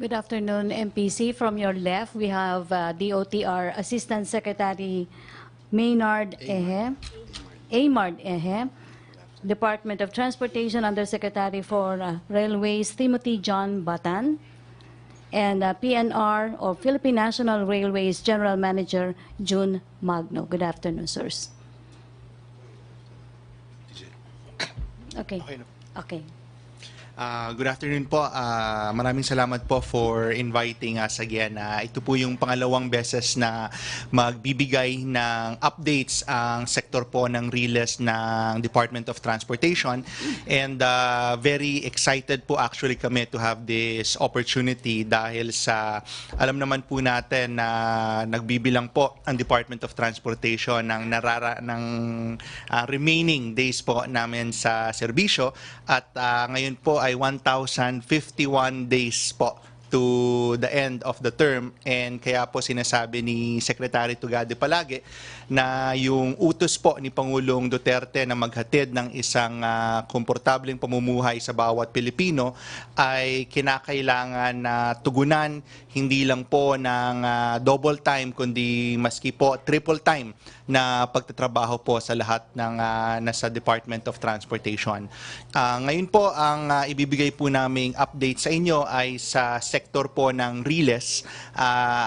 Good afternoon, MPC. From your left, we have DOTR Assistant Secretary Maynard Ehe, Aymard Ehe, Department of Transportation Undersecretary for Railways Timothy John Batan, and PNR or Philippine National Railways General Manager June Magno. Good afternoon, sirs. Okay. Okay. Good afternoon po. Maraming salamat po for inviting us again. Ito po yung pangalawang beses na magbibigay ng updates ang sektor po ng RILES ng Department of Transportation. And very excited po actually kami to have this opportunity dahil sa alam naman po natin na nagbibilang po ang Department of Transportation ng remaining days po namin sa serbisyo at ngayon po ay 1,051 days po to the end of the term, and kaya po sinasabi ni Secretary Tugade palagi na yung utos po ni Pangulong Duterte na maghatid ng isang komportableng pamumuhay sa bawat Pilipino ay kinakailangan na tugunan hindi lang po ng double time kundi maski po triple time na pagtatrabaho po sa lahat ng nasa Department of Transportation. Ngayon po ang ibibigay po naming update sa inyo ay sa sektor po ng RILES.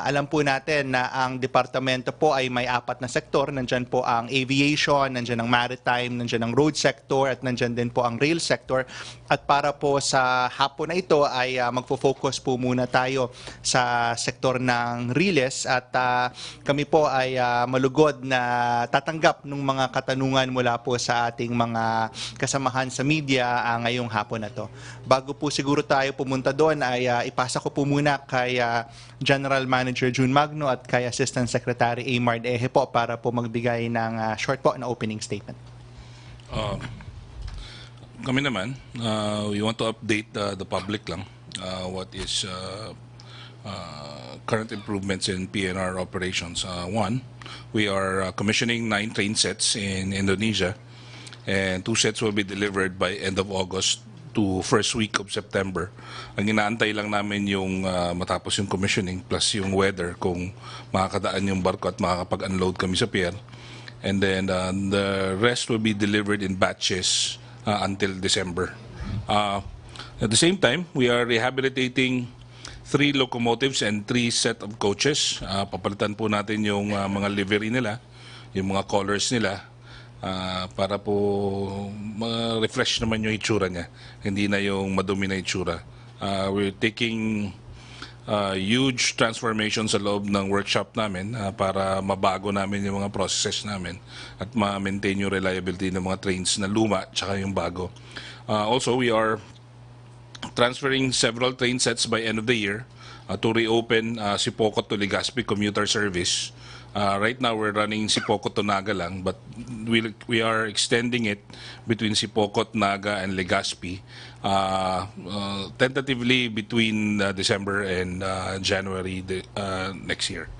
Alam po natin na ang departamento po ay may 4 na sektor. Nandyan po ang aviation, nandyan ang maritime, nandyan ang road sector, at nandyan din po ang rail sector. At para po sa hapon na ito ay magfo-focus po muna tayo sa sektor ng RILES at kami po ay malugod na tatanggap ng mga katanungan mula po sa ating mga kasamahan sa media ngayong hapon na to. Bago po siguro tayo pumunta doon ay ipasa ko po muna kay General Manager June Magno at kay Assistant Secretary Aymard Ehe po para po magbigay ng short po na opening statement. Kami naman, we want to update the public lang what is current improvements in PNR operations. One, we are commissioning 9 train sets in Indonesia, and 2 sets will be delivered by end of August to first week of September. Ang inaantay lang namin yung matapos yung commissioning plus yung weather kung makakadaan yung barko at makakapag-unload kami sa pier. And then the rest will be delivered in batches until December. At the same time, we are rehabilitating 3 locomotives and 3 set of coaches. Papalitan po natin yung mga livery nila, yung mga colors nila, para po ma-refresh naman yung itsura niya. Hindi na yung madumi na itsura. We're taking huge transformation sa loob ng workshop namin para mabago namin yung mga processes namin at ma-maintain yung reliability ng mga trains na luma tsaka yung bago. Also, we are transferring several train sets by end of the year to reopen Sipocot to Legazpi commuter service. Right now, we're running Sipocot to Naga lang, but we are extending it between Sipocot, Naga, and Legazpi, tentatively between December and January next year.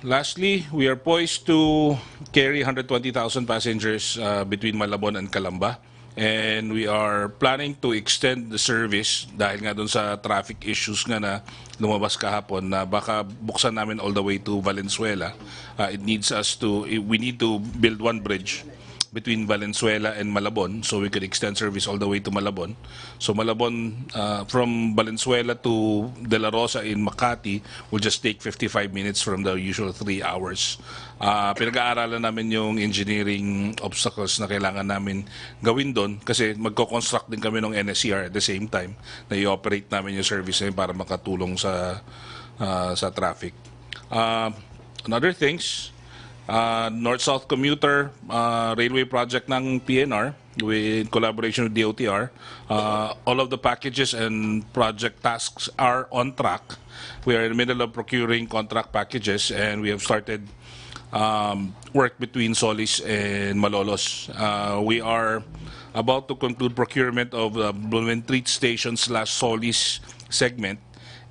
Lastly, we are poised to carry 120,000 passengers between Malabon and Calamba. And we are planning to extend the service dahil nga doon sa traffic issues nga na lumabas kahapon na baka buksan namin all the way to Valenzuela. We need to build 1 bridge between Valenzuela and Malabon so we could extend service all the way to Malabon. So Malabon, from Valenzuela to De La Rosa in Makati will just take 55 minutes from the usual 3 hours. Pinag-aaralan namin yung engineering obstacles na kailangan namin gawin doon kasi magko-construct din kami ng NSCR at the same time na i-operate namin yung service na para makatulong sa traffic. Another things, North-South Commuter Railway Project ng PNR with collaboration with DOTR. All of the packages and project tasks are on track. We are in the middle of procuring contract packages and we have started work between Solis and Malolos. We are about to conclude procurement of the Blumentritt Station / Solis segment,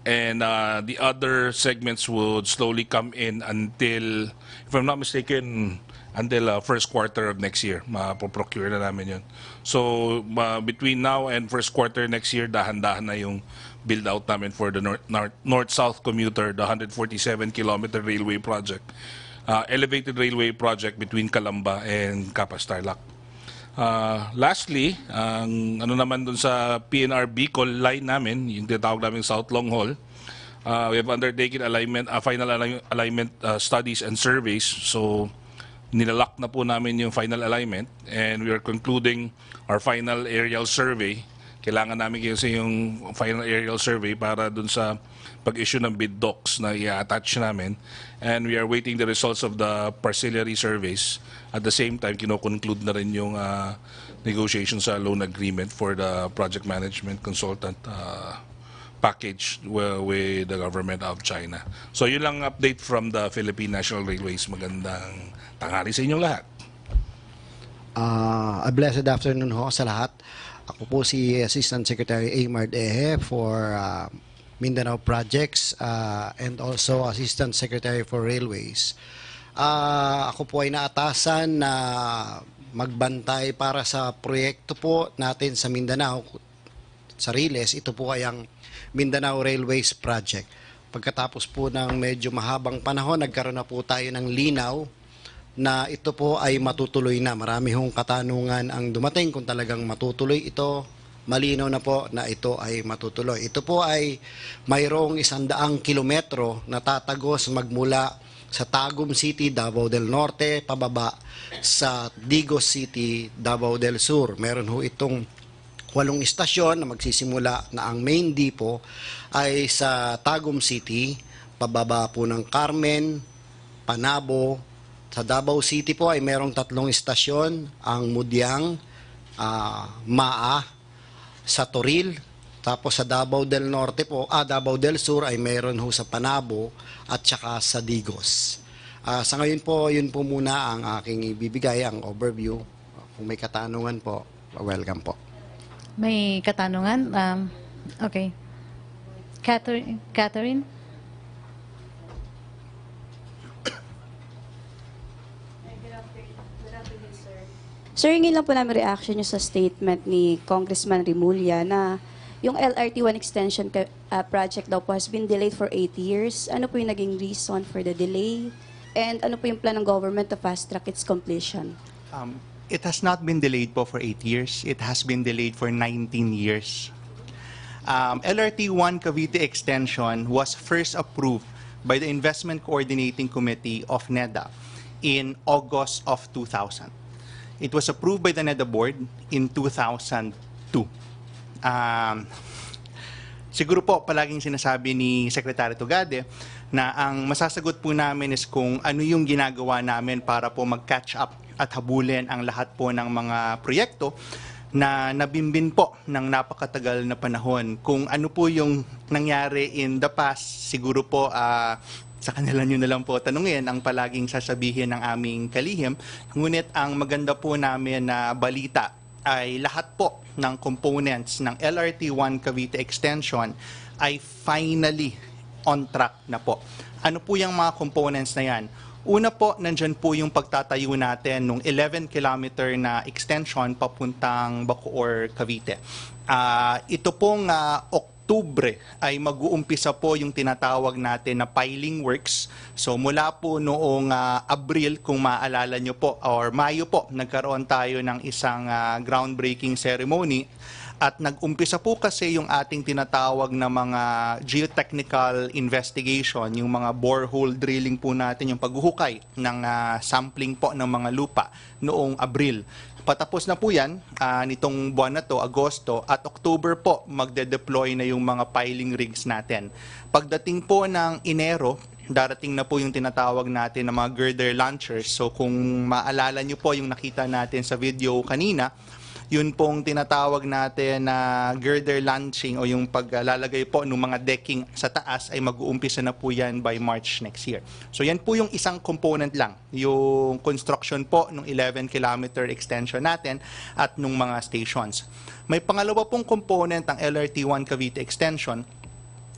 and the other segments would slowly come in until, if I'm not mistaken, until first quarter of next year. Mapoprocure na namin yun. So, between now and first quarter next year, dahan-dahan na yung build-out namin for the north-south commuter, the 147-kilometer railway project, elevated railway project between Calamba and Capas Tarlac. Lastly, ang ano naman dun sa PNR Bicol line namin, yung tinatawag namin South Long Haul, we have undertaken final alignment studies and surveys. So, nilalak na po namin yung final alignment and we are concluding our final aerial survey. Kailangan namin kasi yung final aerial survey para dun sa pag-issue ng bid docs na i-attach namin. And we are waiting the results of the parcellary surveys. At the same time, kino-conclude na rin yung negotiations sa loan agreement for the project management consultant package with the government of China. So yun lang update from the Philippine National Railways. Magandang tanghali sa inyong lahat. A blessed afternoon ho sa lahat. Ako po si Assistant Secretary Aymar Ehe for Mindanao Projects and also Assistant Secretary for Railways. Ako po ay naatasan na magbantay para sa proyekto po natin sa Mindanao, sa Riles. Ito po ay ang Mindanao Railways Project. Pagkatapos po ng medyo mahabang panahon, nagkaroon na po tayo ng linaw na ito po ay matutuloy na. Marami hong katanungan ang dumating kung talagang matutuloy ito. Malinaw na po na ito ay matutuloy. Ito po ay mayroong 100 kilometro na tatagos magmula sa Tagum City, Davao del Norte, pababa sa Digos City, Davao del Sur. Meron ho itong 8 istasyon na magsisimula na ang main depot ay sa Tagum City, pababa po ng Carmen, Panabo. Sa Davao City po ay merong 3 istasyon, ang Mudyang, Maa, sa Toril. Tapos sa Davao del Norte po, Davao del Sur ay meron ho sa Panabo at saka sa Digos. Sa ngayon po, yun po muna ang aking ibibigay, ang overview. Kung may katanungan po, welcome po. May katanungan? Okay. Catherine? Sir, hingin lang po namin reaction nyo sa statement ni Congressman Rimulya na yung LRT-1 extension project daw po has been delayed for 8 years. Ano po yung naging reason for the delay? And ano po yung plan ng government to fast-track its completion? It has not been delayed po for 8 years. It has been delayed for 19 years. LRT-1 Cavite extension was first approved by the Investment Coordinating Committee of NEDA in August of 2000. It was approved by the NEDA board in 2002. Siguro po palaging sinasabi ni Secretary Tugade na ang masasagot po namin is kung ano yung ginagawa namin para po mag-catch up at habulin ang lahat po ng mga proyekto na nabimbin po ng napakatagal na panahon. Kung ano po yung nangyari in the past, siguro po sa kanila nyo na lang po tanungin ang palaging sasabihin ng aming kalihim. Ngunit ang maganda po namin na balita ay lahat po ng components ng LRT-1 Cavite Extension ay finally on track na po. Ano po yung mga components na yan? Una po, nandyan po yung pagtatayo natin ng 11-kilometer na extension papuntang Bacoor, Cavite. Ito pong Oktubre ay mag-uumpisa po yung tinatawag natin na piling works. So mula po noong Abril, kung maalala nyo po, or Mayo po, nagkaroon tayo ng isang groundbreaking ceremony. At nag-umpisa po kasi yung ating tinatawag na mga geotechnical investigation, yung mga borehole drilling po natin, yung paghuhukay ng sampling po ng mga lupa noong Abril. Patapos na po yan nitong buwan na to, Agosto, at October po magde-deploy na yung mga piling rigs natin. Pagdating po ng Enero, darating na po yung tinatawag natin na mga girder launchers. So kung maalala nyo po yung nakita natin sa video kanina, yun pong tinatawag natin na girder launching o yung paglalagay po ng mga decking sa taas ay mag-uumpisa na po yan by March next year. So yan po yung isang component lang, yung construction po ng 11-kilometer extension natin at nung mga stations. May pangalawa pong component ang LRT-1 Cavite extension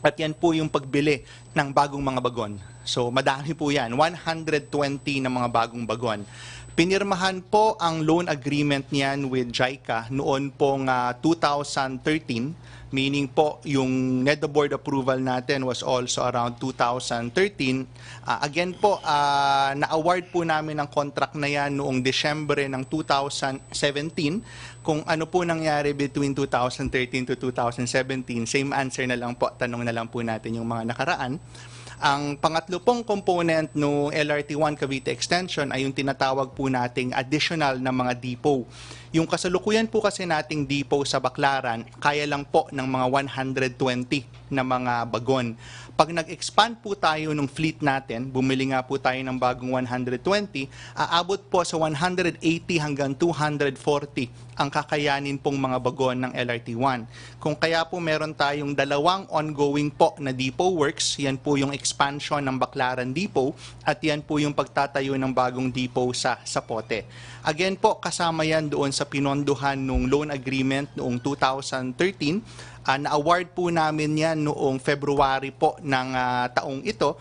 at yan po yung pagbili ng bagong mga bagon. So madami po yan, 120 na mga bagong bagon. Pinirmahan po ang loan agreement niyan with JICA noon pong 2013, meaning po yung NEDA board approval natin was also around 2013. Again po, na-award po namin ang contract na yan noong Desyembre ng 2017. Kung ano po nangyari between 2013 to 2017, same answer na lang po, tanong na lang po natin yung mga nakaraan. Ang pangatlo pong component no LRT1 Cavite Extension ay yung tinatawag po nating additional na mga depot. Yung kasalukuyan po kasi nating depot sa Baclaran, kaya lang po ng mga 120 na mga bagon. Pag nag-expand po tayo ng fleet natin, bumili nga po tayo ng bagong 120, aabot po sa 180 hanggang 240 ang kakayanin pong mga bagon ng LRT1. Kung kaya po meron tayong dalawang ongoing po na depot works, yan po yung expansion ng Baclaran Depot at yan po yung pagtatayo ng bagong depot sa Sapote. Again po, kasama yan doon sa pinondohan ng loan agreement noong 2013. Na-award po namin yan noong February po ng taong ito.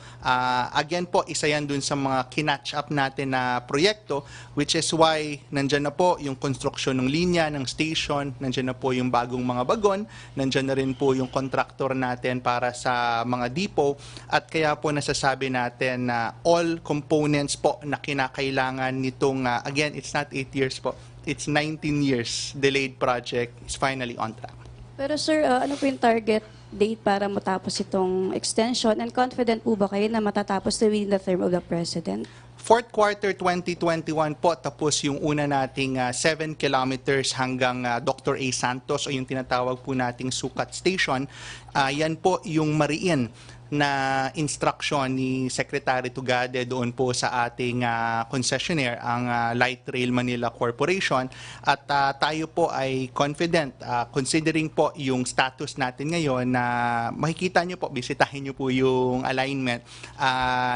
Again po, isa yan dun sa mga kinatch up natin na proyekto, which is why nandyan na po yung construction ng linya, ng station, nandyan na po yung bagong mga bagon, nandyan na rin po yung contractor natin para sa mga depot, at kaya po nasasabi natin na all components po na kinakailangan nitong, again, it's not 8 years po, it's 19 years delayed project is finally on track. Pero sir, ano po yung target date para matapos itong extension? And confident po ba kayo na matatapos within the term of the President? Fourth quarter 2021 po, tapos yung una nating 7 kilometers hanggang Dr. A. Santos o yung tinatawag po nating Sukat Station. Yan po yung mariin na instruction ni Secretary Tugade doon po sa ating concessionaire, ang Light Rail Manila Corporation. At tayo po ay confident, considering po yung status natin ngayon na makikita nyo po, bisitahin nyo po yung alignment,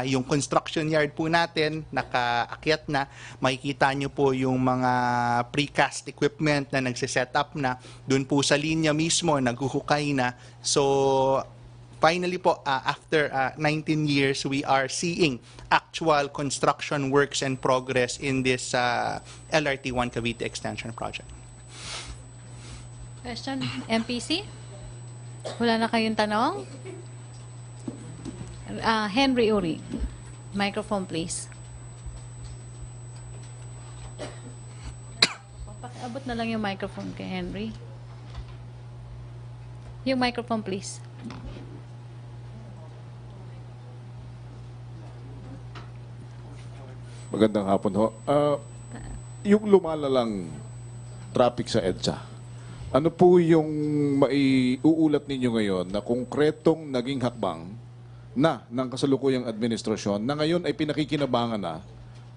yung construction yard po natin, nakaakyat na, makikita nyo po yung mga precast equipment na nagsiset up na, doon po sa linya mismo, naghuhukay na. So, finally po, after 19 years, we are seeing actual construction works and progress in this LRT1 Cavite Extension Project. Question, MPC? Wala na kayong tanong? Henry Uri. Microphone, please. Pakiabot na lang yung microphone kay Henry. Yung microphone, please. Magandang hapon ho. Yung lumalalang traffic sa EDSA, ano po yung maiuulat ninyo ngayon na konkretong naging hakbang na ng kasalukuyang administrasyon na ngayon ay pinakikinabangan na,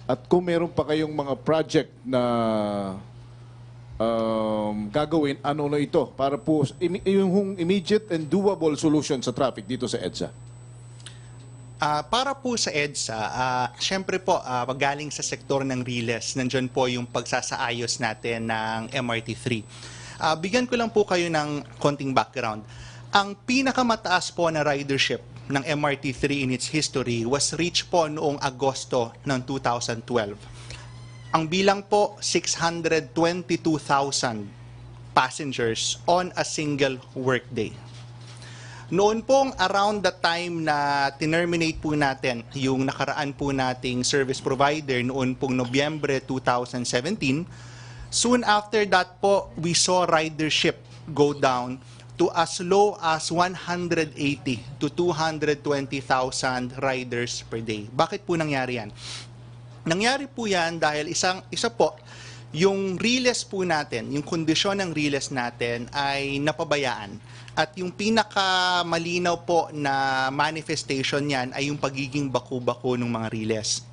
at kung meron pa kayong mga project na gagawin, ano na ito para po yung immediate and doable solution sa traffic dito sa EDSA? Para po sa EDSA, syempre po, galing sa sektor ng Riles, nandyan po yung pagsasaayos natin ng MRT3. Bigyan ko lang po kayo ng konting background. Ang pinakamataas po na ridership ng MRT3 in its history was reached po noong Agosto ng 2012. Ang bilang po, 622,000 passengers on a single workday. Noon pong around the time na tinerminate po natin yung nakaraan po nating service provider noon pong Nobyembre 2017, soon after that po, we saw ridership go down to as low as 180 to 220,000 riders per day. Bakit po nangyari yan? Nangyari po yan dahil isa po, yung Riles po natin, yung kondisyon ng Riles natin ay napabayaan. At yung pinakamalinaw po na manifestation niyan ay yung pagiging baku-bako ng mga Riles.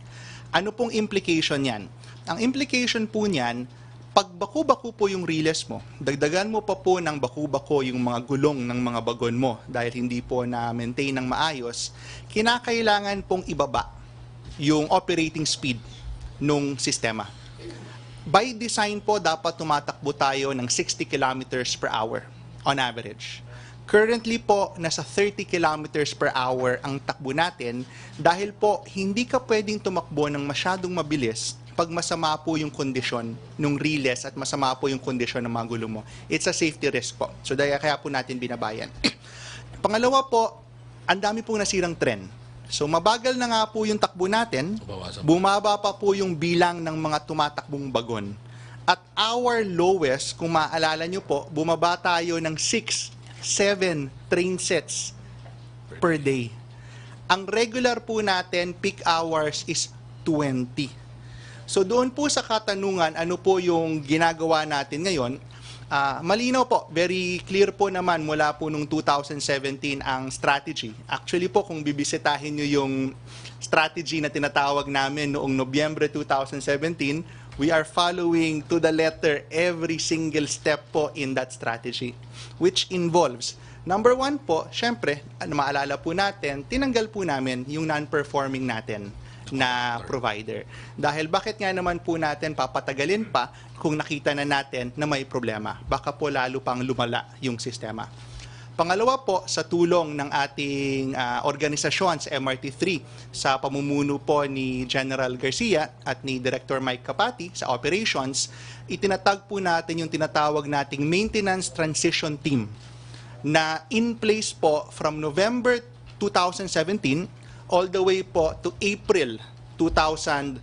Ano pong implication niyan? Ang implication po niyan, pag baku-bako po yung Riles mo, dagdagan mo pa po ng baku-bako yung mga gulong ng mga bagon mo dahil hindi po na-maintain ng maayos, kinakailangan pong ibaba yung operating speed ng sistema. By design po, dapat tumatakbo tayo ng 60 kilometers per hour on average. Currently po, nasa 30 kilometers per hour ang takbo natin dahil po hindi ka pwedeng tumakbo ng masyadong mabilis pag masama po yung kondisyon ng riles at masama po yung kondisyon ng mga gulo mo. It's a safety risk po. So kaya po natin binabayan. Pangalawa po, ang dami pong nasirang tren. So mabagal na nga po yung takbo natin, bumaba pa po yung bilang ng mga tumatakbong bagon. At our lowest, kung maaalala nyo po, bumaba tayo ng 6-7 train sets per day. Ang regular po natin, peak hours is 20. So doon po sa katanungan, ano po yung ginagawa natin ngayon, malinaw po, very clear po naman mula po nung 2017 ang strategy. Actually po, kung bibisitahin nyo yung strategy na tinatawag namin noong Nobyembre 2017, we are following to the letter every single step po in that strategy, which involves, number one po, syempre, maalala po natin, tinanggal po namin yung non-performing natin na provider. Dahil bakit nga naman po natin papatagalin pa kung nakita na natin na may problema? Baka po lalo pang lumala yung sistema. Pangalawa po, sa tulong ng ating organisasyon sa MRT3 sa pamumuno po ni General Garcia at ni Director Mike Capati sa operations, itinatag po natin yung tinatawag nating Maintenance Transition Team na in place po from November 2017 all the way po to April 2019,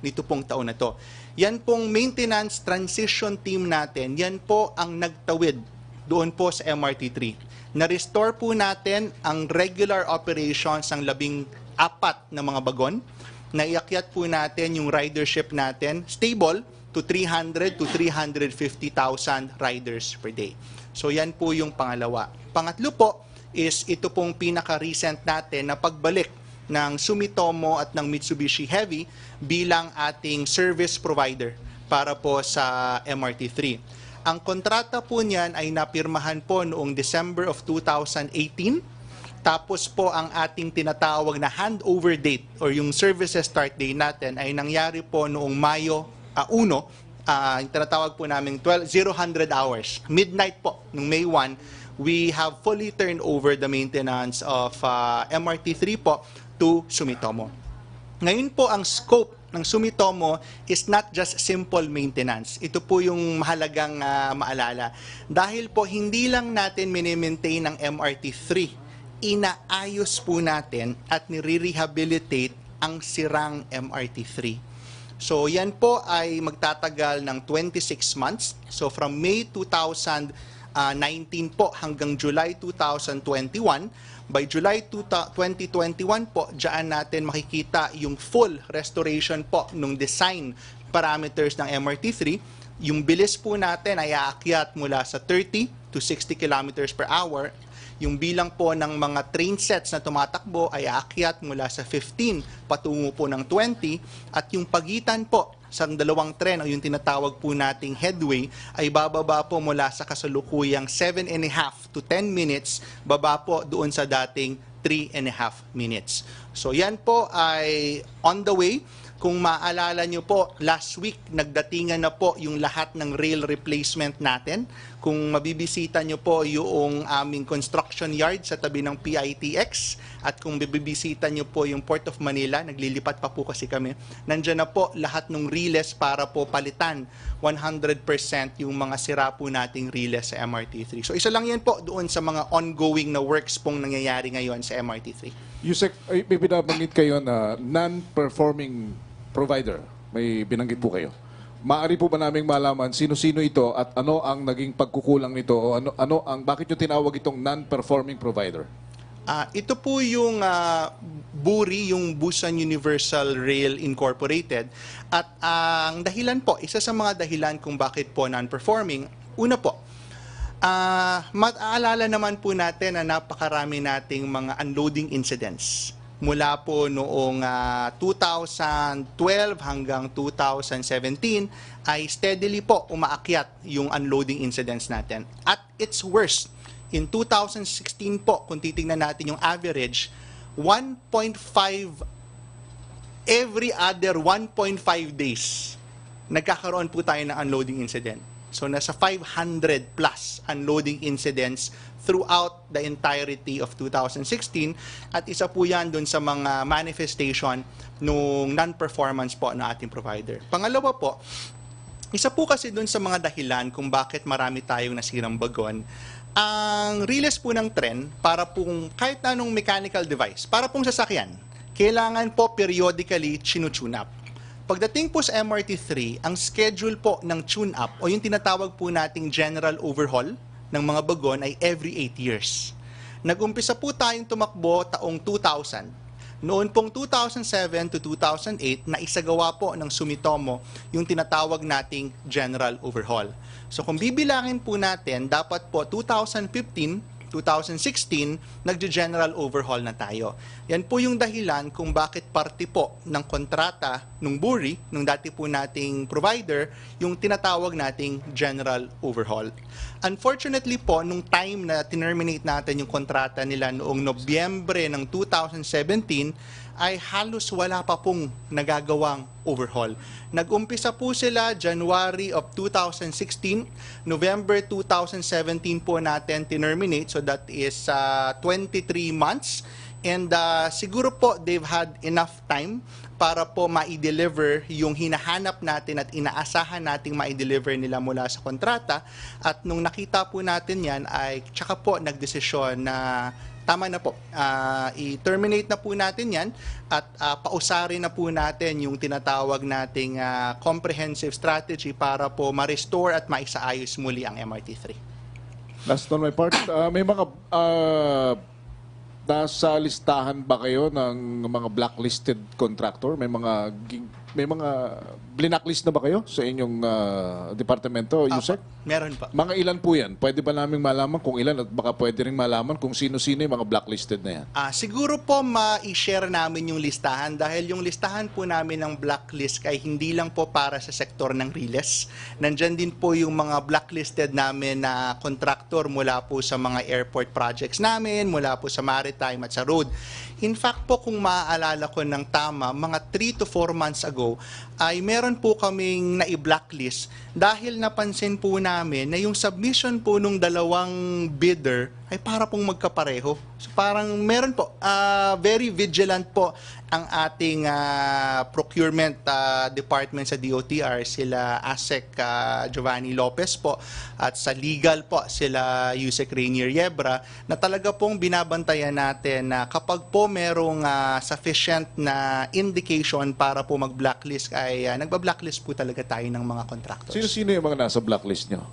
nito pong taon na to. Yan pong Maintenance Transition Team natin, yan po ang nagtawid doon po sa MRT3. Na-restore po natin ang regular operations ng 14 na mga bagon. Naiakyat po natin yung ridership natin stable to 300 to 350,000 riders per day. So yan po yung pangalawa. Pangatlo po is ito pong pinaka-recent natin na pagbalik ng Sumitomo at ng Mitsubishi Heavy bilang ating service provider para po sa MRT3. Ang kontrata po niyan ay napirmahan po noong December of 2018. Tapos po ang ating tinatawag na handover date or yung services start day natin ay nangyari po noong Mayo 1. Yung tinatawag po namin 0 hours. Midnight po, noong May 1, we have fully turned over the maintenance of MRT3 po to Sumitomo. Ngayon po ang scope ng Sumitomo is not just simple maintenance. Ito po yung mahalagang maalala. Dahil po hindi lang natin mini-maintain ang MRT3, inaayos po natin at nire-rehabilitate ang sirang MRT3. So yan po ay magtatagal ng 26 months. So from May 2019 po hanggang July 2021, by July 2021 po, diyan natin makikita yung full restoration po ng design parameters ng MRT3. Yung bilis po natin ay aakyat mula sa 30 to 60 kilometers per hour. Yung bilang po ng mga train sets na tumatakbo ay aakyat mula sa 15 patungo po ng 20. At yung pagitan po sa dalawang tren o yung tinatawag po nating headway ay bababa po mula sa kasalukuyang 7.5 to 10 minutes, baba po doon sa dating 3.5 minutes. So yan po ay on the way. Kung maalala nyo po, last week nagdatingan na po yung lahat ng rail replacement natin. Kung mabibisita nyo po yung aming construction yard sa tabi ng PITX at kung mabibisita nyo po yung Port of Manila, naglilipat pa po kasi kami, nandyan na po lahat ng riles para po palitan 100% yung mga sira po nating riles sa MRT3. So isa lang yan po doon sa mga ongoing na works pong nangyayari ngayon sa MRT3. Yusek, may binabanggit kayo na non-performing provider. May binanggit po kayo. Maaari po ba naming malaman sino-sino ito at ano ang naging pagkukulang nito o bakit nyo tinawag itong non-performing provider? Ito po yung BURI, yung Busan Universal Rail Incorporated. At ang dahilan po, isa sa mga dahilan kung bakit po non-performing, una po, maaalala naman po natin na napakarami nating mga unloading incidents. Mula po noong 2012 hanggang 2017 ay steadily po umaakyat yung unloading incidents natin. At it's worse. In 2016 po, kung titingnan natin yung average, 1.5 every other 1.5 days nagkakaroon po tayo ng unloading incident. So nasa 500 plus unloading incidents throughout the entirety of 2016 at isa po yan dun sa mga manifestation nung non-performance po ng ating provider. Pangalawa po, isa po kasi dun sa mga dahilan kung bakit marami tayong nasirang bagon, ang release po ng trend para pong kahit anong mechanical device, para pong sasakyan, kailangan po periodically tune up. Pagdating po sa MRT3, ang schedule po ng tune-up o yung tinatawag po nating general overhaul ng mga bagon ay every 8 years. Nag-umpisa po tayong tumakbo taong 2000. Noon pong 2007 to 2008, na isagawa po ng Sumitomo yung tinatawag nating general overhaul. So kung bibilangin po natin, dapat po 2015, 2016, nagje-general overhaul na tayo. Yan po yung dahilan kung bakit parte po ng kontrata ng BURI, nung dati po nating provider, yung tinatawag nating general overhaul. Unfortunately po, nung time na terminate natin yung kontrata nila noong Nobyembre ng 2017, ay halos wala pa pong nagagawang overhaul. Nag-umpisa po sila January of 2016, November 2017 po natin terminate, so that is 23 months. And siguro po they've had enough time para po ma-deliver yung hinahanap natin at inaasahan nating ma-deliver nila mula sa kontrata. At nung nakita po natin yan, ay tsaka po nagdesisyon na tama na po, i-terminate na po natin yan at pausarin na po natin yung tinatawag nating comprehensive strategy para po ma-restore at maisaayos muli ang MRT3. Last on my part, may mga nasa listahan ba kayo ng mga blacklisted contractor? May mga blacklist na ba kayo sa inyong departamento, Yusek? Meron pa. Mga ilan po yan? Pwede ba namin malaman kung ilan at baka pwede rin malaman kung sino-sino yung mga blacklisted na yan? Siguro po ma-share namin yung listahan dahil yung listahan po namin ng blacklist ay hindi lang po para sa sektor ng Riles. Nandyan din po yung mga blacklisted namin na contractor mula po sa mga airport projects namin, mula po sa maritime at sa road. In fact po, kung maaalala ko ng tama, mga 3 to 4 months ago, ay meron po kaming na-blacklist dahil napansin po namin na yung submission po nung dalawang bidder ay para pong magkapareho. So parang meron po, very vigilant po ang ating procurement department sa DOTR, sila ASEC Giovanni Lopez po, at sa legal po sila Yusek Rainier Yebra, na talaga pong binabantayan natin na kapag po merong sufficient na indication para po mag-blacklist ay nagba-blacklist po talaga tayo ng mga contractors. Sino-sino yung mga nasa blacklist nyo?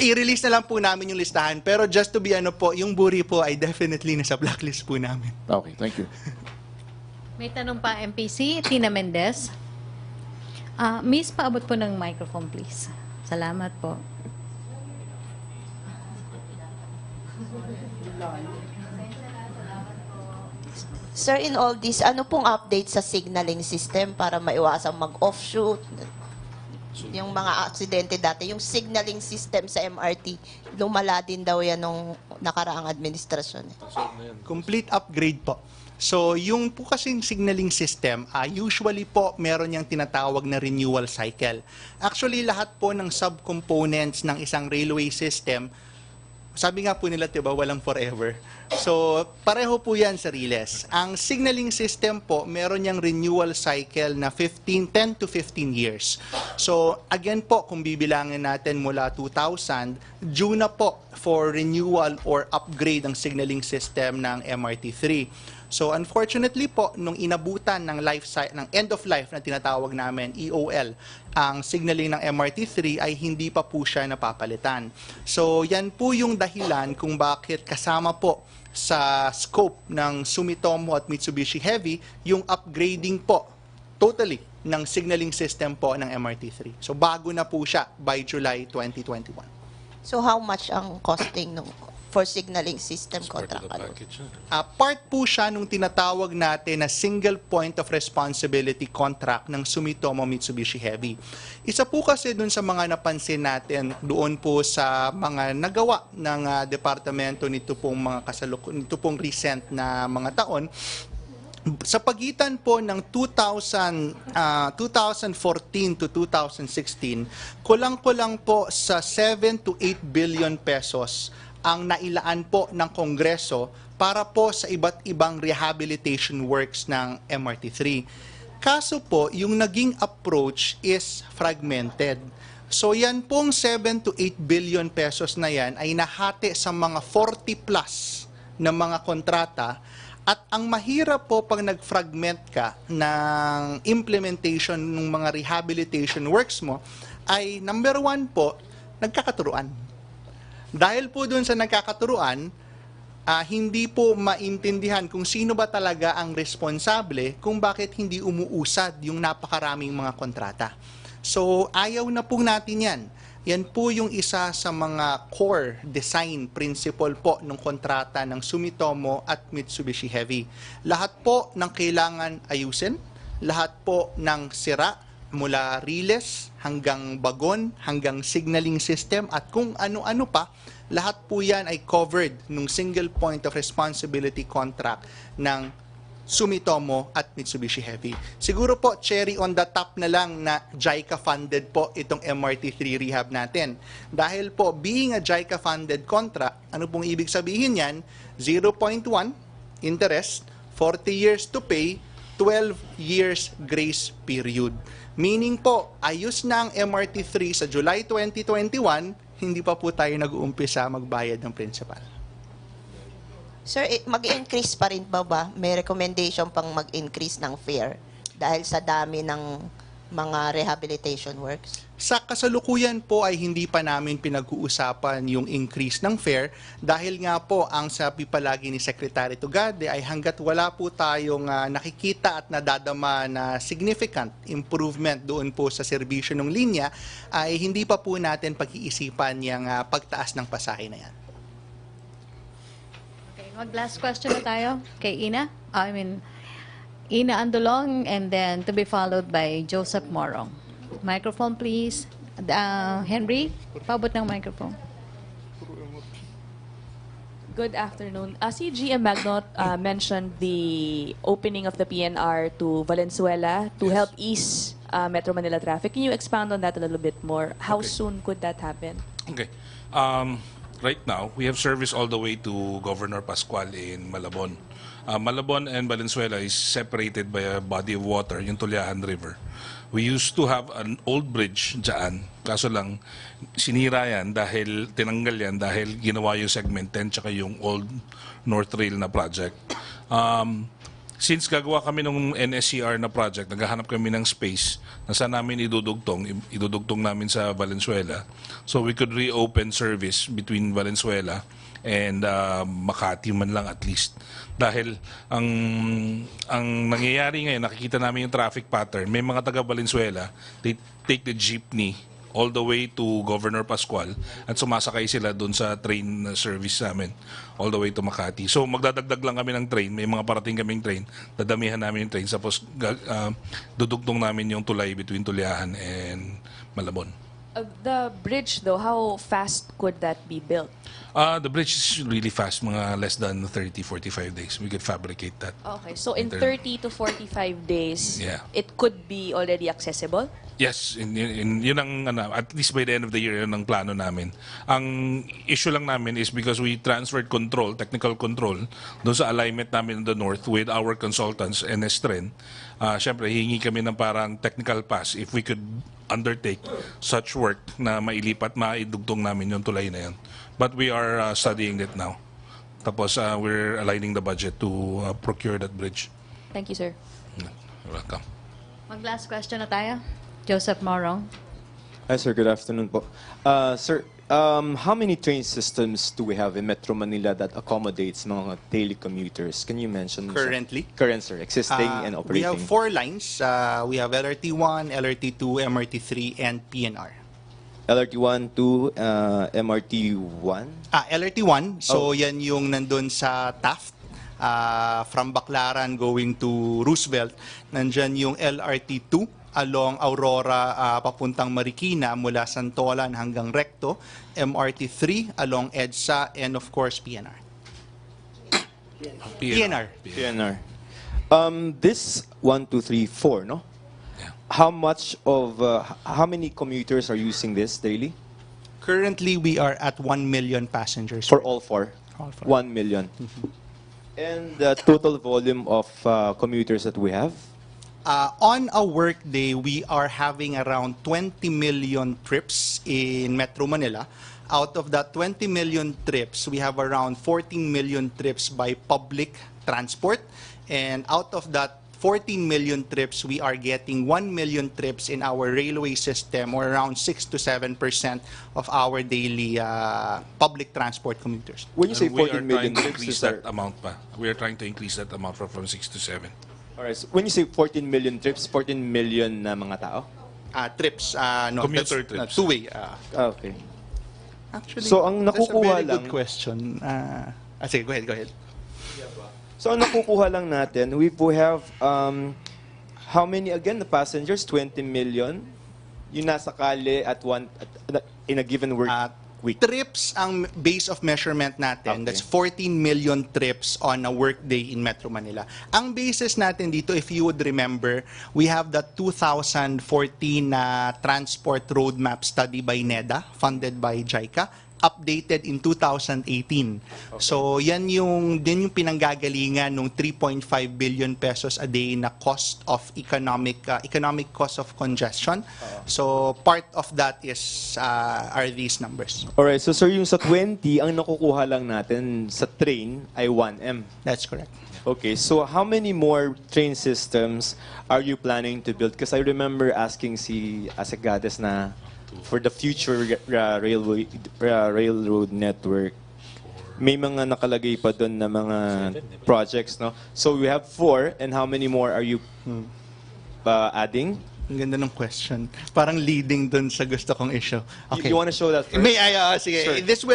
I-release na lang po namin yung listahan, pero just to be yung BURI po ay definitely nasa blacklist po namin. Okay, thank you. May tanong pa, MPC, Tina Mendez. Miss, paabot po ng microphone, please. Salamat po. Sir, in all this, ano pong update sa signaling system para maiwasang mag-offshoot? Yung mga aksidente dati, yung signaling system sa MRT, lumala din daw yan nung nakaraang administrasyon. Complete upgrade po. So, yung po kasing signaling system, usually po meron yung tinatawag na renewal cycle. Actually, lahat po ng subcomponents ng isang railway system, sabi nga po nila, diba, walang forever. So, pareho po yan sa Riles. Ang signaling system po, meron yung renewal cycle na 10 to 15 years. So, again po, kung bibilangin natin mula 2000, due na po for renewal or upgrade ang signaling system ng MRT3. So, unfortunately po, nung inabutan ng ng end of life na tinatawag namin, EOL, ang signaling ng MRT3 ay hindi pa po siya napapalitan. So, yan po yung dahilan kung bakit kasama po sa scope ng Sumitomo at Mitsubishi Heavy yung upgrading po totally ng signaling system po ng MRT3. So, bago na po siya by July 2021. So how much ang costing for signaling system contract? Part po siya nung tinatawag natin na single point of responsibility contract ng Sumitomo Mitsubishi Heavy. Isa po kasi dun sa mga napansin natin doon po sa mga nagawa ng departamento nito pong mga nito pong recent na mga taon, Sa pagitan po ng 2014 to 2016, kulang-kulang po sa 7 to 8 billion pesos ang nailaan po ng Kongreso para po sa iba't ibang rehabilitation works ng MRT3. Kaso po, yung naging approach is fragmented. So yan pong 7 to 8 billion pesos na yan ay nahati sa mga 40 plus na mga kontrata. At ang mahirap po pag nag-fragment ka ng implementation ng mga rehabilitation works mo ay number one po, nagkakaturuan. Dahil po dun sa nagkakaturuan, hindi po maintindihan kung sino ba talaga ang responsable kung bakit hindi umuusad yung napakaraming mga kontrata. So ayaw na po natin yan. Yan po yung isa sa mga core design principle po ng kontrata ng Sumitomo at Mitsubishi Heavy. Lahat po ng kailangan ayusin, lahat po ng sira mula riles hanggang bagon, hanggang signaling system at kung ano-ano pa, lahat po yan ay covered ng single point of responsibility contract ng Sumitomo at Mitsubishi Heavy. Siguro po, cherry on the top na lang na JICA-funded po itong MRT3 rehab natin. Dahil po, being a JICA-funded contract, ano pong ibig sabihin yan? 0.1 interest, 40 years to pay, 12 years grace period. Meaning po, ayos na ang MRT3 sa July 2021, hindi pa po tayo nag-uumpisa magbayad ng principal. Sir, mag-increase pa rin ba? May recommendation pang mag-increase ng fare dahil sa dami ng mga rehabilitation works? Sa kasalukuyan po ay hindi pa namin pinag-uusapan yung increase ng fare dahil nga po ang sabi palagi ni Secretary Tugade ay hanggat wala po tayong nakikita at nadadama na significant improvement doon po sa serbisyo ng linya ay hindi pa po natin pag-iisipan yung pagtaas ng pasahe na yan. Mag-last question na tayo kay Ina. Ina Andolong and then to be followed by Joseph Morong. Microphone please. Henry, paabot ng microphone. Good afternoon. Si GM Magnot mentioned the opening of the PNR to Valenzuela to help ease Metro Manila traffic. Can you expound on that a little bit more? How soon could that happen? Okay. Right now, we have service all the way to Governor Pascual in Malabon. Malabon and Valenzuela is separated by a body of water, yung Tuliahan River. We used to have an old bridge dyan, kaso lang sinira yan dahil, tinanggal yan dahil ginawa yung segment 10 tsaka yung old North Rail na project. Since gagawa kami ng NSCR na project, naghahanap kami ng space na saan namin idudugtong namin sa Valenzuela. So we could reopen service between Valenzuela and Makati man lang at least. Dahil ang nangyayari ngayon, nakikita namin yung traffic pattern. May mga taga Valenzuela, they take the jeepney all the way to Governor Pascual at sumasakay sila doon sa train service namin all the way to Makati. So magdadagdag lang kami ng train, may mga parating kaming train, dadamihan namin yung train, tapos dudugtong namin yung tulay between Tuliahan and Malabon. The bridge though, how fast could that be built? The bridge is really fast, mga less than 30-45 days. We could fabricate that. Okay, so in 30 to 45 days, Yeah. it could be already accessible? Yes, yun ang at least by the end of the year yun ang plano namin. Ang issue lang namin is because we transferred control, technical control, doon sa alignment namin in the north with our consultants, NS-Tren. Siyempre, hihingi kami ng parang technical pass if we could undertake such work na mailipat, maidugtong namin yung tulay na yun. But we are studying it now. Tapos we're aligning the budget to procure that bridge. Thank you, sir. You're welcome. Mag-last question na tayo. Joseph Morong. Hi, sir. Good afternoon po. Sir, how many train systems do we have in Metro Manila that accommodates mga daily commuters? Can you mention? Currently? Current, sir. Existing and We operating. have 4 lines. We have LRT1, LRT2, MRT3, and PNR. LRT1 to MRT1? LRT1, so yan yung nandun sa Taft. From Baclaran going to Roosevelt. Nandyan yung LRT2 along Aurora papuntang Marikina mula Santolan hanggang Recto. MRT3 along EDSA and of course PNR. PNR. This 1, 2, 3, 4, no? Yeah. How many commuters are using this daily? Currently, we are at 1 million passengers. For all four? All four. 1 million. And the total volume of commuters that we have? On a work day, we are having around 20 million trips in Metro Manila. Out of that 20 million trips, we have around 14 million trips by public transport. And out of that 14 million trips, we are getting 1 million trips in our railway system, or around 6 to 7% of our daily public transport commuters. When you say And we are 14 million trying to trips, increase is there- that amount pa. We are trying to increase that amount from 6 to 7. All right. So when you say 14 million trips, 14 million na mga tao? Trips, no, Commuter that's, trips. two-way. Okay. Actually, So, ang that's a nakukuha very good lang- question. Sige, go ahead. So ang nakukuha lang natin, we have how many again the passengers? 20 million. Yung nasa kali in a given week. Trips ang base of measurement natin. Okay. That's 14 million trips on a workday in Metro Manila. Ang basis natin dito, if you would remember, we have the 2014 transport roadmap study by NEDA, funded by JICA, updated in 2018. So yan yung pinanggagalingan ng 3.5 billion pesos a day na cost of economic cost of congestion. So part of that is are these numbers. Alright, so sir, yung sa 20, ang nakukuha lang natin sa train ay 1M. That's correct. Okay, so how many more train systems are you planning to build? Because I remember asking si Asegades na for the future railroad network, may mga nakalagay pa doon na mga projects, no? So we have 4, and how many more are you adding? Ang ganda ng question. Parang leading dun sa gusto kong issue. Okay. You want to show that first? May sige. Sure. This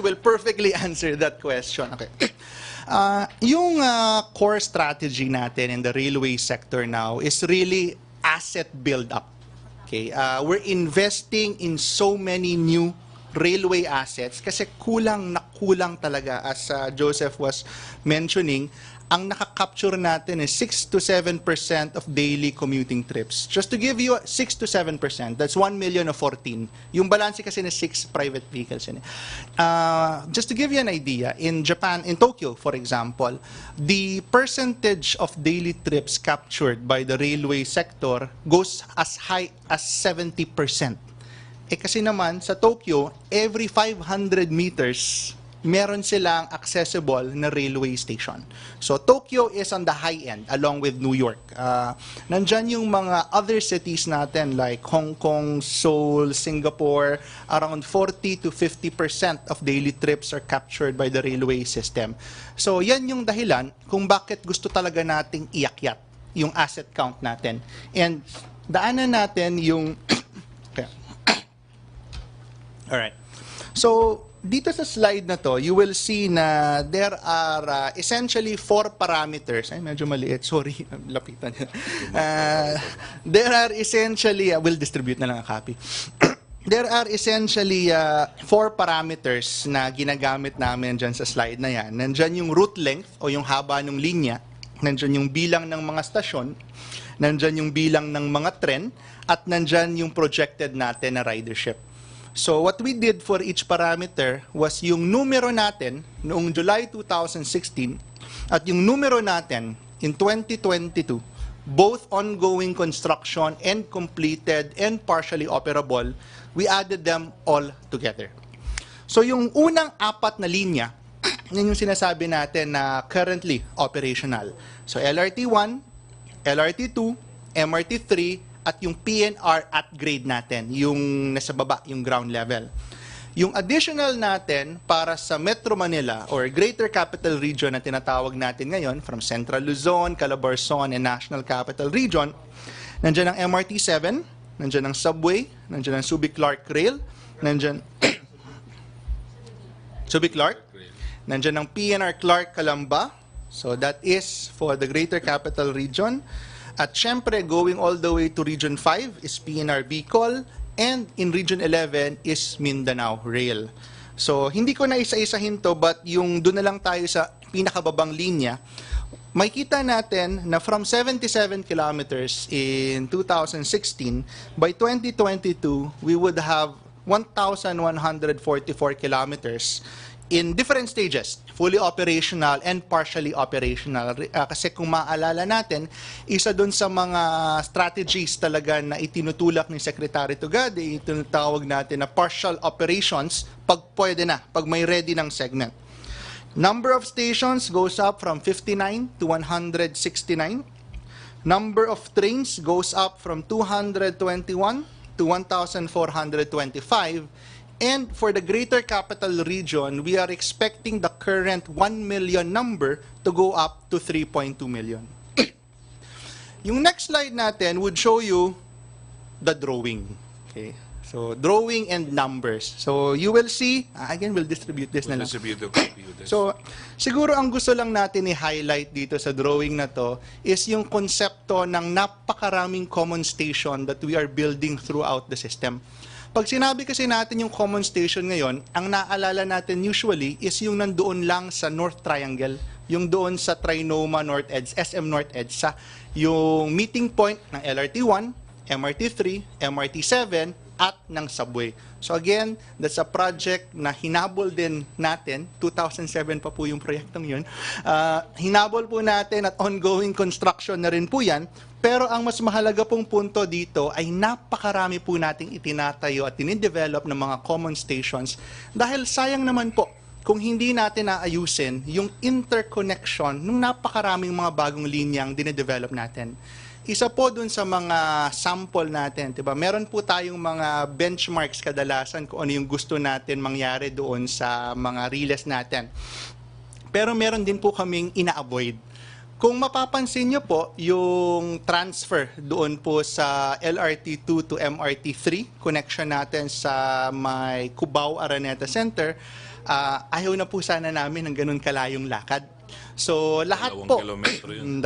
will perfectly answer that question. Okay. Yung core strategy natin in the railway sector now is really asset build up. Okay, we're investing in so many new railway assets kasi kulang talaga, as Joseph was mentioning. Ang nakakapture natin is 6 to 7% of daily commuting trips. Just to give you 6 to 7%, that's 1 million of 14. Yung balance kasi na 6 private vehicles. Just to give you an idea, in Japan, in Tokyo, for example, the percentage of daily trips captured by the railway sector goes as high as 70%. Kasi naman, sa Tokyo, every 500 meters, meron silang accessible na railway station. So Tokyo is on the high end along with New York. Nandyan yung mga other cities natin like Hong Kong, Seoul, Singapore, around 40 to 50% of daily trips are captured by the railway system. So yan yung dahilan kung bakit gusto talaga nating iakyat yung asset count natin. And daanan natin yung Alright. So dito sa slide na to, you will see na there are essentially 4 parameters. Ay, medyo maliit. Sorry, lapitan. There are essentially, we'll distribute na lang ang copy. There are essentially 4 parameters na ginagamit namin dyan sa slide na yan. Nandyan yung route length o yung haba ng linya. Nandyan yung bilang ng mga stasyon. Nandyan yung bilang ng mga tren. At nandyan yung projected natin na ridership. So what we did for each parameter was yung numero natin noong July 2016 at yung numero natin in 2022, both ongoing construction and completed and partially operable, we added them all together. So yung unang 4 na linya, yun yung sinasabi natin na currently operational. So LRT1, LRT2, MRT3, at yung PNR at grade natin, yung nasa baba, yung ground level. Yung additional natin para sa Metro Manila or Greater Capital Region na tinatawag natin ngayon, from Central Luzon, Calabarzon, and National Capital Region, nandiyan ang MRT7, nandiyan ang subway, nandiyan ang Subic-Clark Rail, nandiyan Subic-Clark, nandiyan ang PNR Clark Calamba, so that is for the Greater Capital Region. At syempre, going all the way to Region 5 is PNR Bicol, and in Region 11 is Mindanao Rail. So, hindi ko na isa-isahin to, but yung doon na lang tayo sa pinakababang linya, makikita natin na from 77 kilometers in 2016, by 2022, we would have 1,144 kilometers in different stages, fully operational and partially operational. Kasi kung maalala natin, isa dun sa mga strategies talaga na itinutulak ni Secretary Tugade, itinutawag natin na partial operations pag pwede na, pag may ready ng segment. Number of stations goes up from 59 to 169. Number of trains goes up from 221 to 1,425. And for the Greater Capital Region, we are expecting the current 1 million number to go up to 3.2 million. Yung next slide natin would show you the drawing. Okay? So, drawing and numbers. So, you will see, again, we'll distribute this na lang. Distribute the copy of this. So, siguro ang gusto lang natin i-highlight dito sa drawing na to is yung konsepto ng napakaraming common station that we are building throughout the system. Pag sinabi kasi natin yung common station ngayon, ang naalala natin usually is yung nandoon lang sa North Triangle, yung doon sa Trinoma North Edge, SM North Edge, sa yung meeting point ng LRT1, MRT3, MRT7, at ng subway. So again, that's a project na hinabol din natin. 2007 pa po yung proyektong yun. Hinabol po natin at ongoing construction na rin po yan. Pero ang mas mahalaga pong punto dito ay napakarami po nating itinatayo at tinidevelop ng mga common stations dahil sayang naman po kung hindi natin naayusin yung interconnection ng napakaraming mga bagong linyang dinidevelop natin. Isa po dun sa mga sample natin, diba? Meron po tayong mga benchmarks kadalasan kung ano yung gusto natin mangyari doon sa mga riles natin. Pero meron din po kaming ina-avoid. Kung mapapansin nyo po, yung transfer doon po sa LRT2 to MRT3, connection natin sa may Cubao Araneta Center, ayaw na po sana namin ng ganun kalayong lakad. So, lahat 2 po. kilometro yun.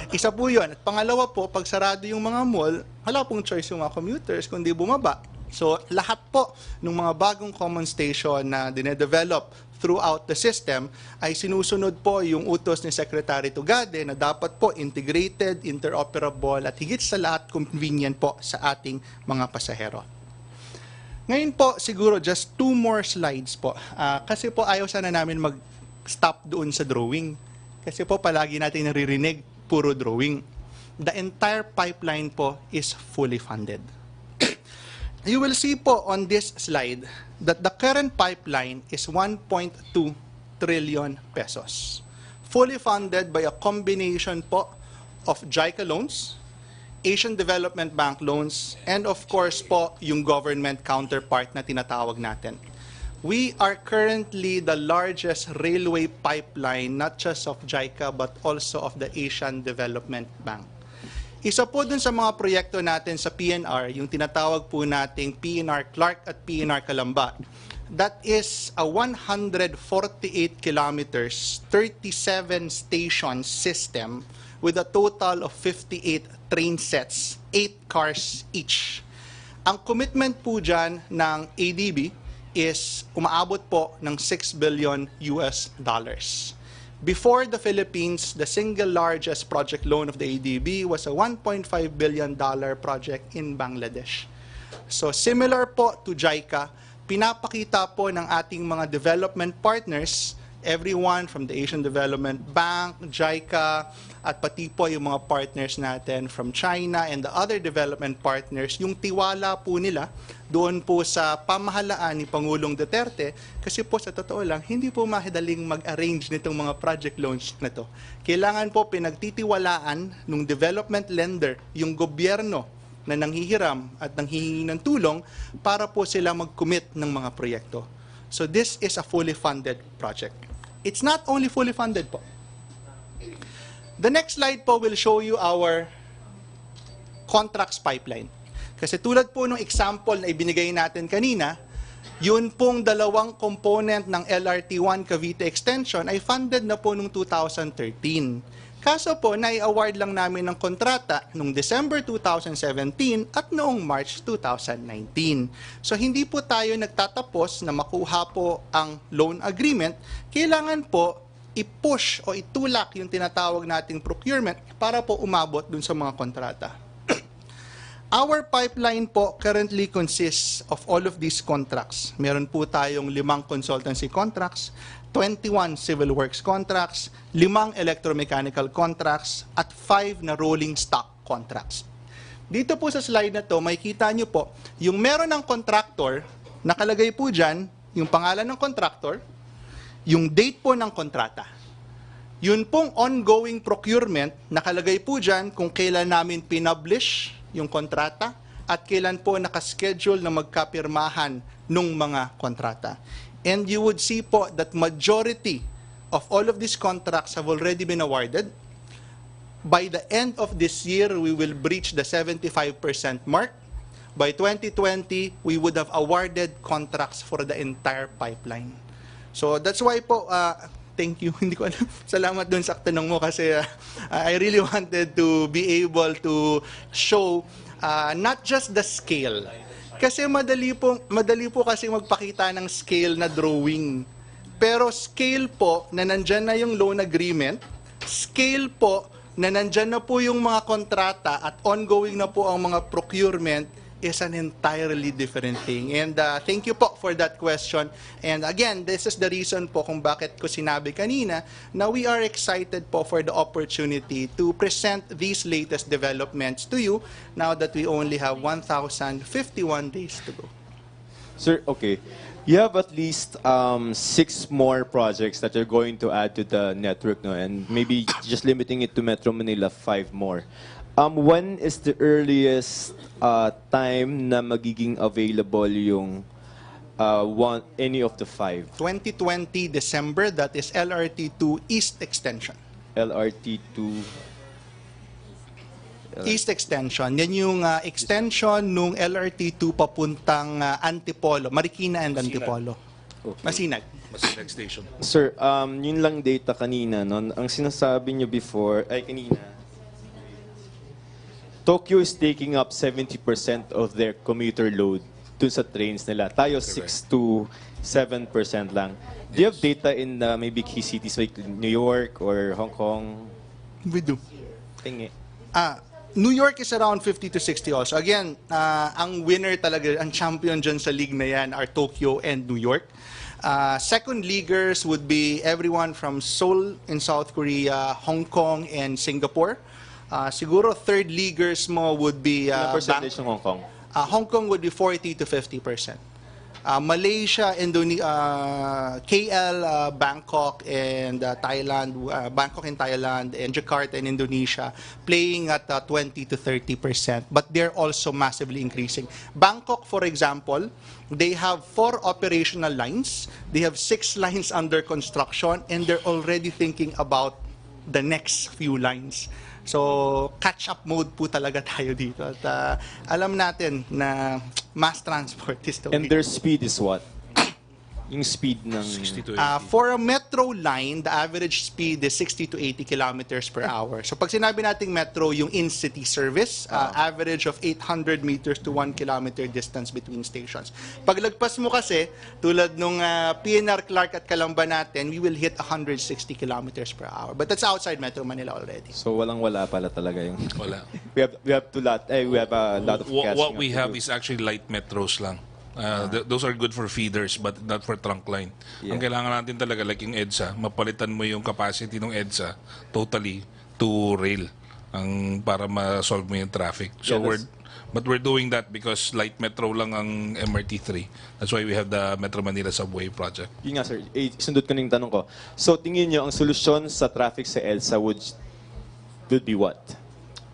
Isa po yun. At pangalawa po, pag sarado yung mga mall, wala pong choice yung mga commuters kundi bumaba. So, lahat po ng mga bagong common station na dinedevelop throughout the system ay sinusunod po yung utos ni Secretary Tugade na dapat po integrated, interoperable at higit sa lahat convenient po sa ating mga pasahero. Ngayon po, siguro just 2 more slides po. Kasi po ayaw sana namin mag-stop doon sa drawing. Kasi po palagi natin naririnig, puro drawing. The entire pipeline po is fully funded. You will see po on this slide that the current pipeline is 1.2 trillion pesos. Fully funded by a combination po of JICA loans, Asian Development Bank loans, and of course po yung government counterpart na tinatawag natin. We are currently the largest railway pipeline not just of JICA but also of the Asian Development Bank. Isa po dun sa mga proyekto natin sa PNR, yung tinatawag po nating PNR Clark at PNR Calamba. That is a 148 kilometers, 37 station system with a total of 58 train sets, 8 cars each. Ang commitment po dyan ng ADB is umaabot po ng $6 billion. Before the Philippines, the single largest project loan of the ADB was a $1.5 billion project in Bangladesh. So similar po to JICA, pinapakita po ng ating mga development partners, everyone from the Asian Development Bank, JICA, at pati po yung mga partners natin from China and the other development partners, yung tiwala po nila doon po sa pamahalaan ni Pangulong Duterte kasi po sa totoo lang, hindi po mahidaling mag-arrange nitong mga project loans na to. Kailangan po pinagtitiwalaan ng development lender, yung gobyerno na nanghihiram at nanghihingi ng tulong para po sila mag-commit ng mga proyekto. So this is a fully funded project. It's not only fully funded po. The next slide po will show you our contracts pipeline. Kasi tulad po ng example na ibinigay natin kanina, yun pong dalawang component ng LRT1 Cavite Extension ay funded na po noong 2013. Kaso po, nai-award lang namin ng kontrata noong December 2017 at noong March 2019. So hindi po tayo nagtatapos na makuha po ang loan agreement. Kailangan po i-push o itulak yung tinatawag nating procurement para po umabot dun sa mga kontrata. Our pipeline po currently consists of all of these contracts. Meron po tayong 5 consultancy contracts, 21 civil works contracts, 5 electromechanical contracts, at 5 na rolling stock contracts. Dito po sa slide na to, makikita nyo po, yung meron ng contractor, nakalagay po dyan, yung pangalan ng contractor, yung date po ng kontrata. Yun pong ongoing procurement, nakalagay po dyan kung kailan namin pinublish yung kontrata at kailan po nakaschedule na magkapirmahan nung mga kontrata. And you would see po that majority of all of these contracts have already been awarded. By the end of this year, we will breach the 75% mark. By 2020, we would have awarded contracts for the entire pipeline. So that's why po, thank you. Hindi ko alam. Salamat dun sa tanong mo kasi I really wanted to be able to show not just the scale. Kasi madali po kasi magpakita ng scale na drawing. Pero scale po na nandyan na yung loan agreement, scale po na nandyan na po yung mga kontrata at ongoing na po ang mga procurement is an entirely different thing. And thank you po for that question. And again, this is the reason po kung bakit ko sinabi kanina na we are excited po for the opportunity to present these latest developments to you now that we only have 1,051 days to go. Sir, okay. You have at least 6 more projects that you're going to add to the network, no? And maybe just limiting it to Metro Manila, 5 more. When is the earliest time na magiging available yung any of the 5? 2020 December, that is LRT2 East Extension. LRT2. East Extension, yan yung extension nung LRT2 papuntang Antipolo, Marikina and Antipolo. Okay. Masinag. Masinag Station. Sir, yun lang data kanina, no? Ang sinasabi nyo before, kanina, Tokyo is taking up 70% of their commuter load dun sa trains nila. Tayo, 6 to 7% lang. Do you have data in maybe key cities like New York or Hong Kong? We do. Tingi. New York is around 50 to 60 also. Again, ang winner talaga, ang champion dyan sa league na yan are Tokyo and New York. Second leaguers would be everyone from Seoul in South Korea, Hong Kong, and Singapore. Siguro third leaguers mo would be Ilang percentage ng Hong Kong? Hong Kong would be 40 to 50%. Malaysia, KL, Bangkok, and Thailand, Bangkok and Thailand, and Jakarta and Indonesia, playing at 20 to 30%. But they're also massively increasing. Bangkok, for example, they have 4 operational lines. They have 6 lines under construction, and they're already thinking about the next few lines. So, catch-up mode po talaga tayo dito. At alam natin na mass transport is the way. And their speed is what? Yung speed ng... 60 to 80. For a metro line, the average speed is 60 to 80 kilometers per hour. So pag sinabi nating metro, yung in-city service, average of 800 meters to 1 kilometer distance between stations. Pag lagpas mo kasi, tulad nung PNR Clark at Calamba natin, we will hit 160 kilometers per hour. But that's outside Metro Manila already. So walang-wala pala talaga yung... Wala. We have a lot of catching What up we to have do. is actually light metros lang. Those are good for feeders but not for trunk line. Yeah. Ang kailangan natin talaga like yung EDSA, mapalitan mo yung capacity ng EDSA totally to rail ang para ma-solve mo yung traffic. So Yeah, we're doing that because light metro lang ang MRT3. That's why we have the Metro Manila Subway project. Yun nga sir, sundot ko na yung tanong ko. So tingin nyo, ang solusyon sa traffic sa EDSA would be what?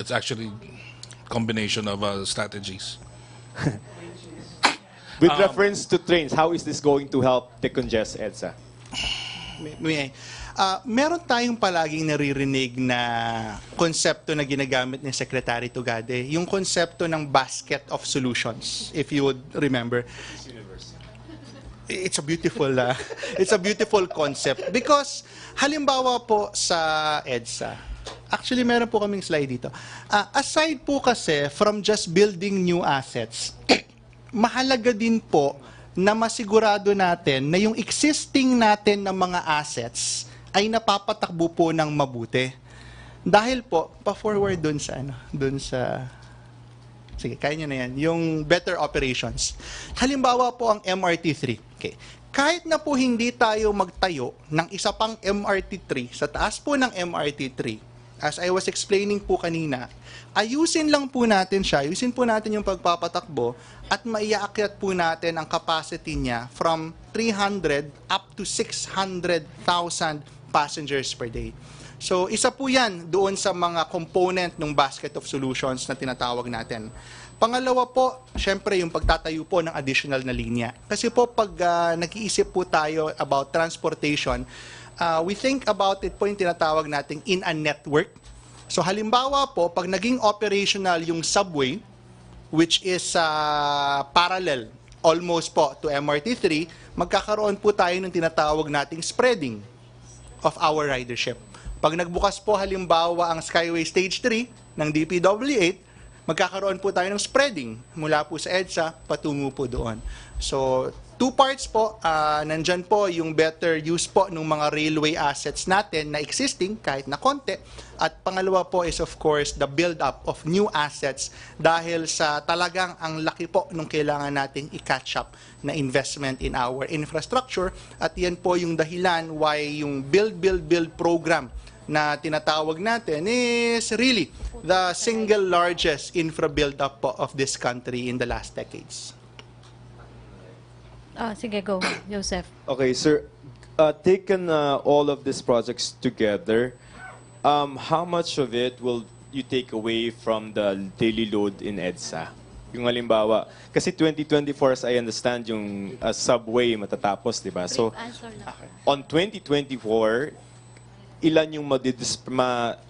It's actually combination of strategies. With reference to trains, how is this going to help decongest EDSA? Meron tayong palaging naririnig na konsepto na ginagamit ni Secretary Tugade, yung konsepto ng basket of solutions, if you would remember. It's a beautiful concept because halimbawa po sa EDSA, actually meron po kaming slide dito. Aside po kasi from just building new assets, mahalaga din po na masigurado natin na yung existing natin na mga assets ay napapatakbo po ng mabuti. Dahil po, pa-forward dun sa sige, kaya nyo na yan, yung better operations. Halimbawa po ang MRT3. Okay. Kahit na po hindi tayo magtayo ng isa pang MRT3 sa taas po ng MRT3, as I was explaining po kanina, ayusin lang po natin siya, ayusin po natin yung pagpapatakbo at maiaakyat po natin ang capacity niya from 300 up to 600,000 passengers per day. So, isa po yan doon sa mga component ng basket of solutions na tinatawag natin. Pangalawa po, syempre yung pagtatayo po ng additional na linya. Kasi po pag nag-iisip po tayo about transportation, we think about it po yung tinatawag nating in a network. So halimbawa po, pag naging operational yung subway, which is parallel almost po to MRT3, magkakaroon po tayo ng tinatawag nating spreading of our ridership. Pag nagbukas po halimbawa ang Skyway Stage 3 ng DPW8, magkakaroon po tayo ng spreading mula po sa EDSA patungo po doon. So, two parts po, nandyan po yung better use po ng mga railway assets natin na existing kahit na konti. At pangalawa po is of course the build-up of new assets dahil sa talagang ang laki po nung kailangan nating i-catch up na investment in our infrastructure. At yan po yung dahilan why yung build program na tinatawag natin is really the single largest infra build-up po of this country in the last decades. Sige, go, Joseph. Okay, sir. Taken all of these projects together, how much of it will you take away from the daily load in EDSA? Yung halimbawa, kasi 2024, as I understand, yung subway matatapos, di ba? So, on 2024, ilan yung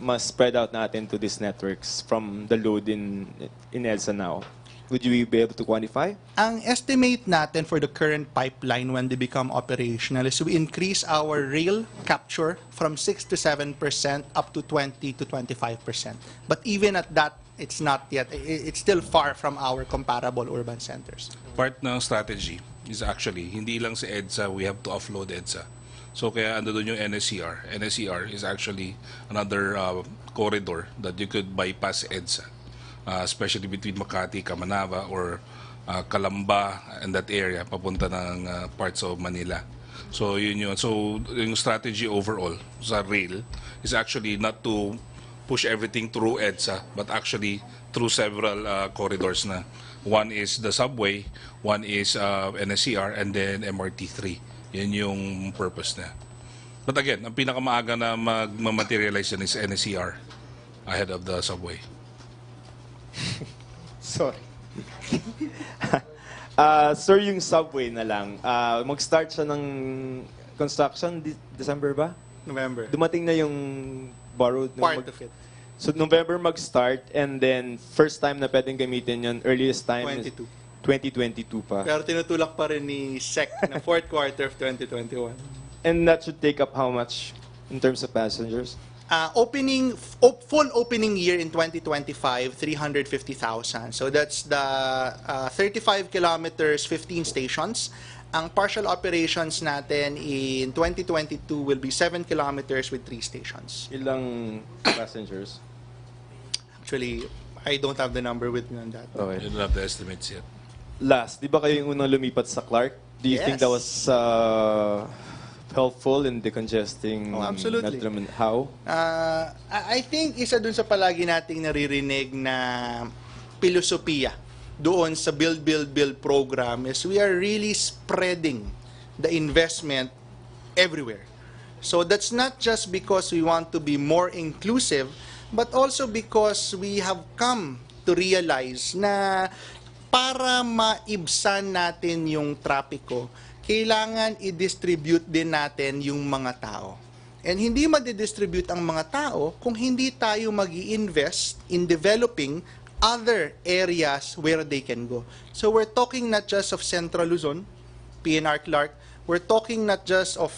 ma-spread out natin to these networks from the load in EDSA now? Would you be able to quantify? Ang estimate natin for the current pipeline when they become operational is we increase our rail capture from 6 to 7% up to 20 to 25%. But even at that, it's not yet, it's still far from our comparable urban centers. Part ng strategy is actually, hindi lang sa EDSA, we have to offload EDSA. So kaya ando doon yung NSCR. NSCR is actually another corridor that you could bypass EDSA, especially between Makati, Kamanava, or Calamba and that area, papunta ng parts of Manila. So yun yun. So yung strategy overall sa rail is actually not to push everything through EDSA, but actually through several corridors na. One is the subway, one is NSCR, and then MRT3. Yan yung purpose na. But again, ang pinakamaaga na mag-materialize yan is NSCR ahead of the subway. Sorry. Sir, yung subway na lang, mag-start siya ng construction, December ba? November. Dumating na yung borrowed. Part of it. So November mag-start and then first time na pwedeng gamitin yun, earliest time 22. is 2022 pa. Pero tinutulak pa rin ni SEC na fourth quarter of 2021. And that should take up how much in terms of passengers? Full opening year in 2025, 350,000. So that's the 35 kilometers, 15 stations. Ang partial operations natin in 2022 will be 7 kilometers with 3 stations. Ilang passengers? Actually, I don't have the number with me on that. Okay. You don't have the estimates yet. Last, di ba kayo yung unang lumipat sa Clark? Do you think that was helpful in decongesting absolutely. Metro Manila? How? I think isa dun sa palagi nating naririnig na filosofiya doon sa Build program is we are really spreading the investment everywhere. So that's not just because we want to be more inclusive, but also because we have come to realize na para maibsan natin yung trapiko, kailangan i-distribute din natin yung mga tao. And hindi madidistribute ang mga tao kung hindi tayo mag-i-invest in developing other areas where they can go. So we're talking not just of Central Luzon, PNR Clark, we're talking not just of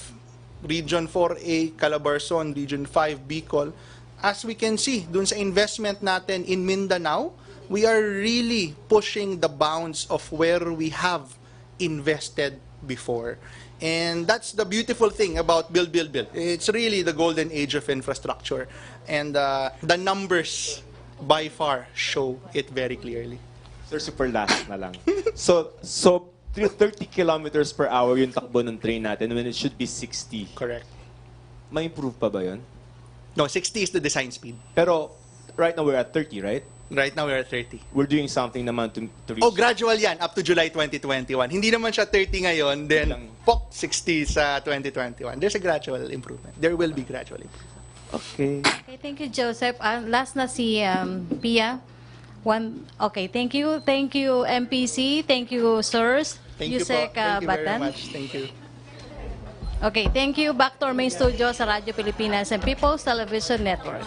Region 4A, Calabarzon, Region 5, Bicol. As we can see, dun sa investment natin in Mindanao, we are really pushing the bounds of where we have invested before. And that's the beautiful thing about build, build, build. It's really the golden age of infrastructure. And the numbers by far show it very clearly. Sir, super last na lang. So 30 kilometers per hour yung takbo ng train natin when it should be 60. Correct. May improve pa ba yun? No, 60 is the design speed. Pero right now we're at 30, right? Right now we're at 30. We're doing something naman to reach. Oh, gradual yan, up to July 2021. Hindi naman siya 30 ngayon, then pok, 60 sa 2021. There's a gradual improvement. There will be gradual improvement. Okay. Okay, thank you, Joseph. Last na si Pia. Okay, thank you. Thank you, MPC. Thank you, sirs. Thank you po. Yusek, Thank you very Batan. much. Thank you. Okay, thank you. Back to our main studio sa Radyo Pilipinas and People's Television Network.